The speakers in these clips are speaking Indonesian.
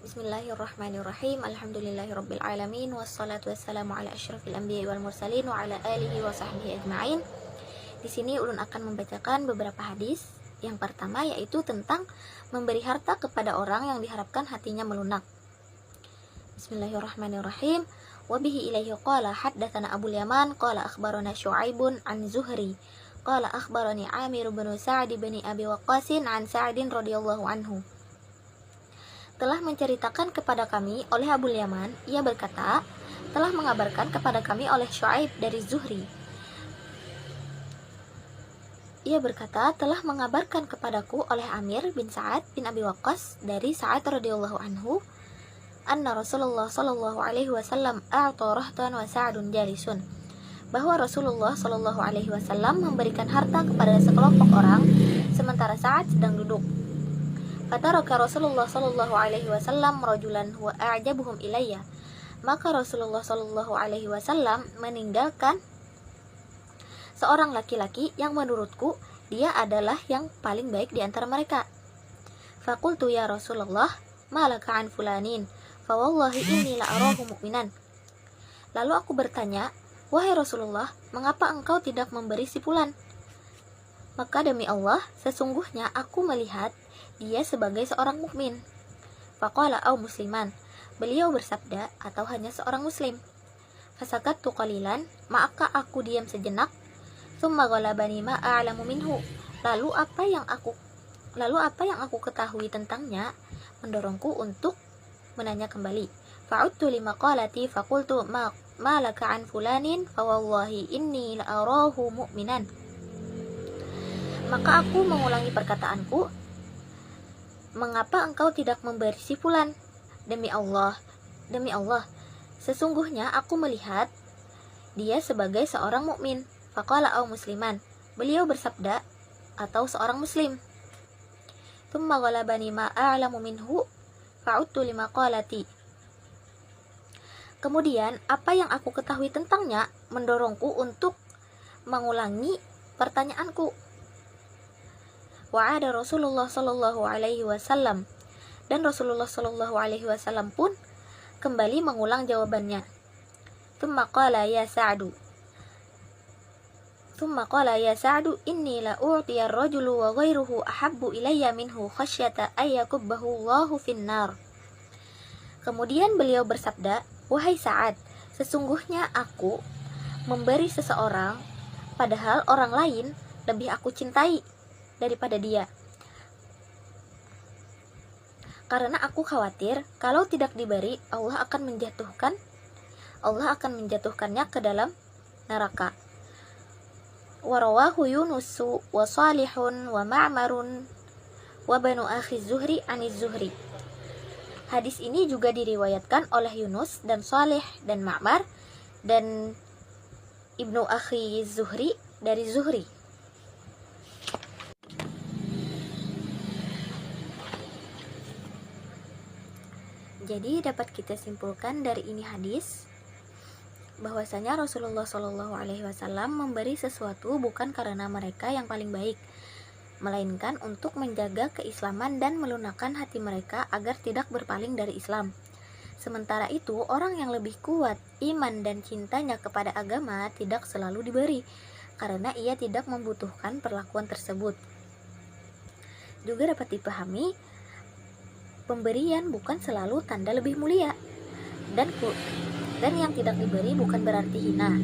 Bismillahirrahmanirrahim. Alhamdulillahirabbil alamin wassalatu wassalamu ala asyrafil anbiya'i wal mursalin wa ala alihi wa sahbihi ajma'in. Di sini ulun akan membacakan beberapa hadis. Yang pertama yaitu tentang memberi harta kepada orang yang diharapkan hatinya melunak. Bismillahirrahmanirrahim. Wa bihi ilaihi qala haddatsana Abul Yaman qala akhbarana Syu'aibun an Zuhri qala akhbarani Amir bin Sa'd bin Abi Waqqas an Sa'din radhiyallahu anhu. Telah menceritakan kepada kami oleh Abul Yaman, ia berkata, telah mengabarkan kepada kami oleh Syu'aib dari Zuhri. Ia berkata, telah mengabarkan kepadaku oleh Amir bin Sa'ad bin Abi Waqqas dari Sa'ad radhiyallahu anhu, anna Rasulullah sallallahu alaihi wasallam a'ta rahtan wa Sa'dun jalisun. Bahwa Rasulullah sallallahu alaihi wasallam memberikan harta kepada sekelompok orang sementara Sa'ad sedang duduk. Fataraka Rasulullah sallallahu alaihi wasallam rajulan huwa a'jabuhum ilayya. Maka Rasulullah sallallahu alaihi wasallam meninggalkan seorang laki-laki yang menurutku dia adalah yang paling baik di antara mereka. Faqultu ya Rasulullah, ma laka an fulanin? Fa wallahi inni la arahu mu'minan. Lalu aku bertanya, wahai Rasulullah, mengapa engkau tidak memberi si fulan? Maka demi Allah, sesungguhnya aku melihat dia sebagai seorang mukmin. Faqala au musliman. Beliau bersabda atau hanya seorang muslim. Fasakattu qalilan, maka aku diam sejenak. Tsumma ghalabani ma a'lamu minhu. Lalu apa yang aku ketahui tentangnya mendorongku untuk menanya kembali. Fa'udtu lima qalati faqultu ma laka an fulanin fa wallahi inni la arahu mu'minan. Maka aku mengulangi perkataanku, mengapa engkau tidak memberi si fulan? Demi Allah, sesungguhnya aku melihat dia sebagai seorang mukmin. Faqala au musliman. Beliau bersabda atau seorang muslim. Tsumma ghalabani ma a'lamu minhu fa'udtu lima qalati. Kemudian apa yang aku ketahui tentangnya mendorongku untuk mengulangi pertanyaanku. Wa'ada Rasulullah sallallahu alaihi wasallam, dan Rasulullah sallallahu alaihi wasallam pun kembali mengulang jawabannya. Tsumma qala ya Sa'du inni la u'tiya ar-rajulu wa ghairuhu ahabbu ilayya minhu khasyata ayyakubbahu Allahu finnar. Kemudian beliau bersabda, wahai Sa'ad, sesungguhnya aku memberi seseorang padahal orang lain lebih aku cintai daripada dia, karena aku khawatir kalau tidak diberi Allah akan menjatuhkannya ke dalam neraka. Warawahu Yunusu wa Salihun wa Ma'marun wa banu akhi Zuhri aniz Zuhri. Hadis ini juga diriwayatkan oleh Yunus dan Salih dan Ma'mar dan ibnu akhi Zuhri dari Zuhri. Jadi dapat kita simpulkan dari ini hadis bahwasanya Rasulullah Shallallahu Alaihi Wasallam memberi sesuatu bukan karena mereka yang paling baik, melainkan untuk menjaga keislaman dan melunakkan hati mereka agar tidak berpaling dari Islam. Sementara itu, orang yang lebih kuat iman dan cintanya kepada agama tidak selalu diberi, karena ia tidak membutuhkan perlakuan tersebut. Juga dapat dipahami, pemberian bukan selalu tanda lebih mulia, dan yang tidak diberi bukan berarti hina.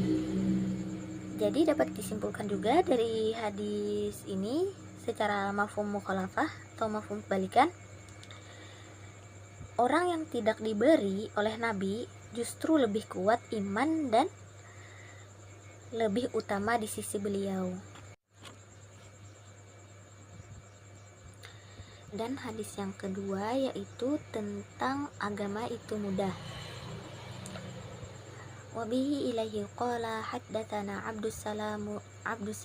Jadi dapat disimpulkan juga dari hadis ini secara mafhum mukhalafah atau mafhum kebalikan, orang yang tidak diberi oleh Nabi justru lebih kuat iman dan lebih utama di sisi beliau. Dan hadis yang kedua yaitu tentang agama itu mudah. Wabihi ilaihi qala haddatsana Abdus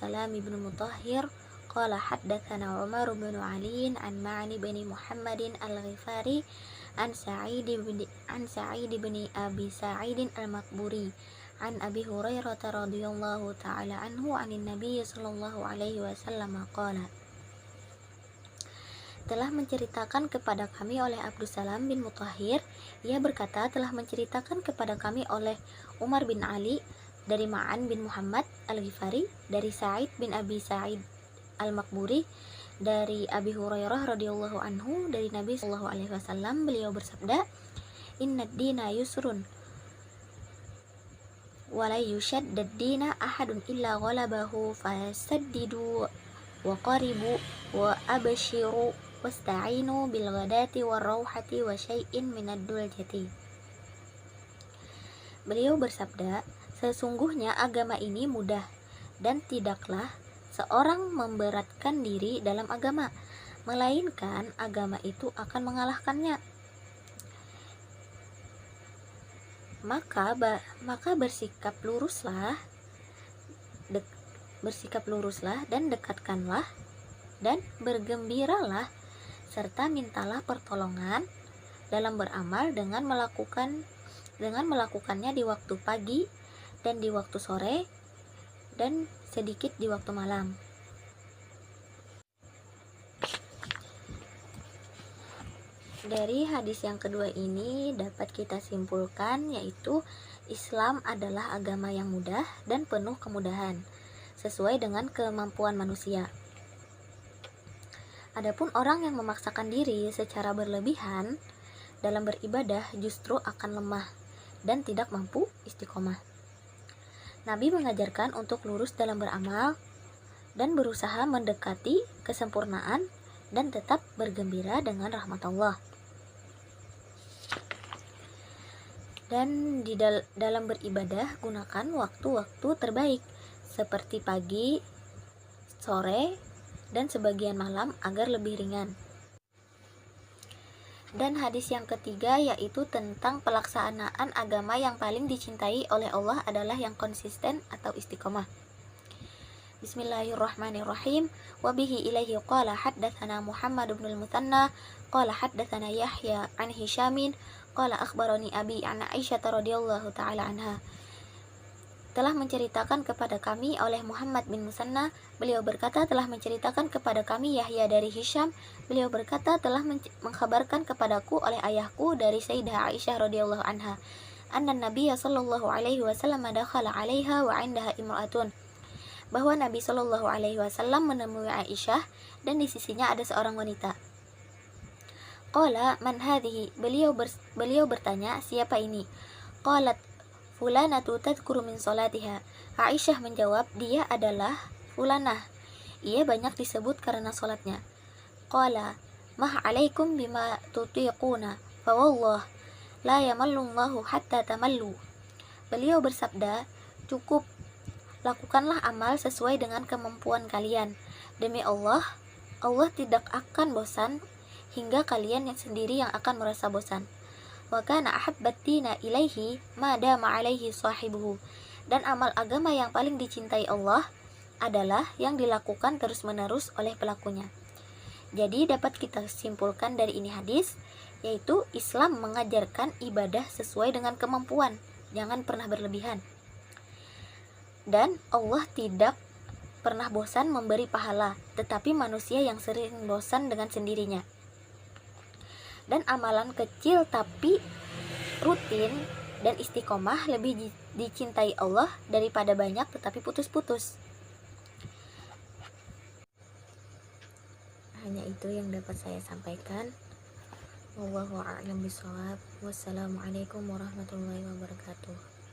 Salam ibn Mutahhir qala haddatsana Umar bin Ali an Ma'ni bin Muhammadin al-Ghifari an Sa'id bin Abi Sa'id al-Maqburi an Abi Hurairah radhiyallahu ta'ala anhu anin Nabiy sallallahu alaihi wasallam qala. telah menceritakan kepada kami oleh Abdussalam bin Mutahhir. Ia berkata, telah menceritakan kepada kami oleh Umar bin Ali dari Ma'an bin Muhammad Al-Ghifari, dari Sa'id bin Abi Sa'id Al-Makburi, dari Abi Hurairah radhiyallahu anhu, dari Nabi sallallahu alaihi wasallam. Beliau bersabda, "Innad dina yusrun wa la yushaddad dina ahadun illa ghalabahu fasaddidu wa qaribu wa abshiru wasta'inu bil ghadati war rauhati wa syai'in minad duljati." Beliau bersabda, sesungguhnya agama ini mudah, dan tidaklah seorang memberatkan diri dalam agama, melainkan agama itu akan mengalahkannya. Maka bersikap luruslah dan dekatkanlah dan bergembiralah, serta mintalah pertolongan dalam beramal dengan melakukannya di waktu pagi dan di waktu sore dan sedikit di waktu malam. Dari hadis yang kedua ini dapat kita simpulkan, yaitu Islam adalah agama yang mudah dan penuh kemudahan, sesuai dengan kemampuan manusia. Adapun orang yang memaksakan diri secara berlebihan dalam beribadah justru akan lemah dan tidak mampu istiqomah. Nabi mengajarkan untuk lurus dalam beramal dan berusaha mendekati kesempurnaan dan tetap bergembira dengan rahmat Allah. Dan dalam beribadah gunakan waktu-waktu terbaik seperti pagi, sore, dan sebagian malam agar lebih ringan. Dan hadis yang ketiga yaitu tentang pelaksanaan agama yang paling dicintai oleh Allah adalah yang konsisten atau istiqomah. Bismillahirrahmanirrahim. Wa bihi ilaihi qala haddatsana Muhammad bin al-Muthanna qala haddatsana Yahya an Hisyamin qala akhbarani abi an Aisyah radhiyallahu taala anha. Telah menceritakan kepada kami oleh Muhammad bin Musanna, beliau berkata telah menceritakan kepada kami Yahya dari Hisyam, beliau berkata telah mengkhabarkan kepadaku oleh ayahku dari Sayyidah Aisyah radhiyallahu anha, anna Nabiya sallallahu alaihi wasallam dakhala 'alaiha wa 'indaha imra'atun, bahwa Nabi sallallahu alaihi wasallam menemui Aisyah dan di sisinya ada seorang wanita. Qala man hadhihi, beliau bertanya, siapa ini? Qalat fulanatu tadhkuru min salatiha. Aisyah menjawab, dia adalah fulanah, ia banyak disebut karena salatnya. Qala mah alaikum bima tutiquna fa wallah la yamallu Allahu hatta tamallu. Beliau bersabda, cukup, lakukanlah amal sesuai dengan kemampuan kalian. Demi Allah, Allah tidak akan bosan hingga kalian yang sendiri yang akan merasa bosan. Wa kana ahabbat dina ilaihi ma dama alaihi sahibuhu. Dan amal agama yang paling dicintai Allah adalah yang dilakukan terus-menerus oleh pelakunya. Jadi dapat kita simpulkan dari ini hadis, yaitu Islam mengajarkan ibadah sesuai dengan kemampuan, jangan pernah berlebihan. Dan Allah tidak pernah bosan memberi pahala, tetapi manusia yang sering bosan dengan sendirinya. Dan amalan kecil tapi rutin dan istiqomah lebih dicintai Allah daripada banyak tetapi putus-putus. Hanya itu yang dapat saya sampaikan. Wallahu a'lam bishawab. Wassalamualaikum warahmatullahi wabarakatuh.